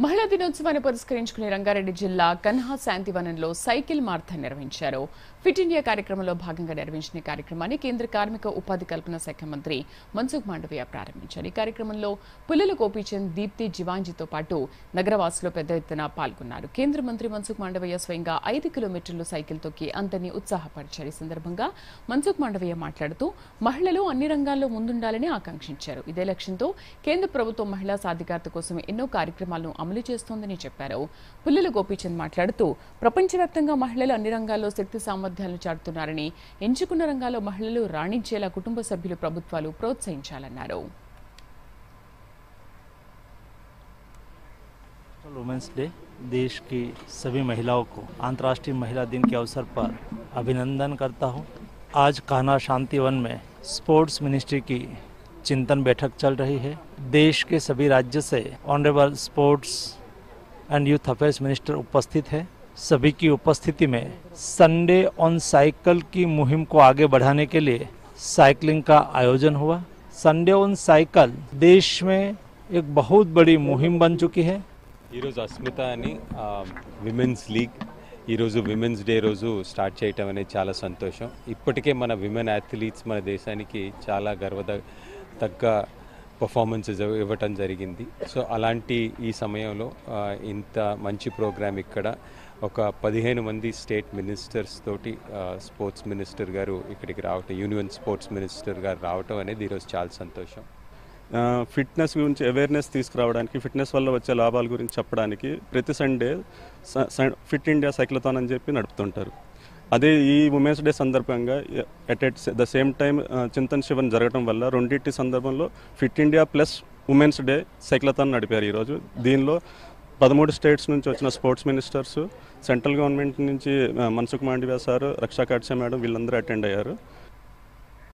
మహిళా దినోత్సవాన్ని పురస్కరించుకుని రంగారెడ్డి జిల్లా కన్హా శాంతివనంలో సైకిల్ మారథాన్ నిర్వహించారు. ఫిట్ ఇండియా కార్యక్రమంలో భాగంగా నిర్వహించిన కార్యక్రమాన్ని కేంద్ర కార్మిక ఉపాధి కల్పన శాఖ మంత్రి మన్సుఖ్ మాండవీయ ప్రారంభించారు. ఈ కార్యక్రమంలో పుల్లల గోపీచంద్, దీప్తి, జీవాంజీతో పాటు నగరవాసులు పెద్ద ఎత్తున పాల్గొన్నారు. కేంద్ర మంత్రి మన్సుఖ్ మాండవీయ స్వయంగా 5 కిలోమీటర్లు సైకిల్ తొక్కి అందరినీ ఉత్సాహపరిచారు. ఈ సందర్భంగా మన్సుఖ్ మాండవీయ మాట్లాడుతూ మహిళలు అన్ని రంగాల్లో ముందుండాలని ఆకాంక్షించారు. ఇదే లక్ష్యంతో కేంద్ర ప్రభుత్వం మహిళా సాధికారత కోసం ఎన్నో కార్యక్రమాలను అమలు చేస్తోందని చెప్పారు. పుల్లల గోపీచంద్ మాట్లాడుతూ ప్రపంచవ్యాప్తంగా మహిళలు అన్ని రంగాల్లో శక్తి సామర్థ్యాలను చాటుతున్నారని, ఎంచుకున్న రంగాల్లో మహిళలు రాణించేలా కుటుంబ సభ్యులు, ప్రభుత్వాలు ప్రోత్సహించాలన్నారు. वुमेन्स डे देश की सभी महिलाओं को अंतर्राष्ट्रीय महिला दिन के अवसर पर अभिनंदन करता हूं। आज कान्हा शांतिवन में स्पोर्ट्स मिनिस्ट्री की चिंतन बैठक चल रही है। देश के सभी राज्य से honourable sports and youth affairs minister उपस्थित है। सभी की उपस्थिति में संडे ऑन साइकिल की मुहिम को आगे बढ़ाने के लिए साइकिलिंग का आयोजन हुआ। संडे ऑन साइकिल देश में एक बहुत बड़ी मुहिम बन चुकी है। ఈరోజు అస్మిత అని విమెన్స్ లీగ్ ఈరోజు విమెన్స్ డే రోజు స్టార్ట్ చేయటం అనేది చాలా సంతోషం. ఇప్పటికే మన విమెన్ అథ్లీట్స్ మన దేశానికి చాలా తగ్గ పర్ఫార్మెన్సెస్ ఇవ్వటం జరిగింది. సో అలాంటి ఈ సమయంలో ఇంత మంచి ప్రోగ్రామ్ ఇక్కడ ఒక 15 మంది స్టేట్ మినిస్టర్స్ తోటి స్పోర్ట్స్ మినిస్టర్ గారు ఇక్కడికి రావటం, యూనియన్ స్పోర్ట్స్ మినిస్టర్ గారు రావటం అనేది ఈరోజు చాలా సంతోషం. ఫిట్నెస్ గురించి అవేర్నెస్ తీసుకురావడానికి, ఫిట్నెస్ వల్ల వచ్చే లాభాల గురించి చెప్పడానికి ప్రతి సండే ఫిట్ ఇండియా సైక్లథాన్ అని చెప్పి నడుపుతుంటారు. అదే ఈ ఉమెన్స్ డే సందర్భంగా ఎట్ ద సేమ్ టైం చింతన్ శివన్ జరగడం వల్ల రెండింటి సందర్భంలో fit India plus women's day cyclothon నడిపారు ఈరోజు. దీనిలో 13 స్టేట్స్ నుంచి వచ్చిన స్పోర్ట్స్ మినిస్టర్స్, సెంట్రల్ గవర్నమెంట్ నుంచి మన్సుఖ్ మాండవీయ సార్, రక్షా ఖడ్సే మేడం వీళ్ళందరూ అటెండ్ అయ్యారు.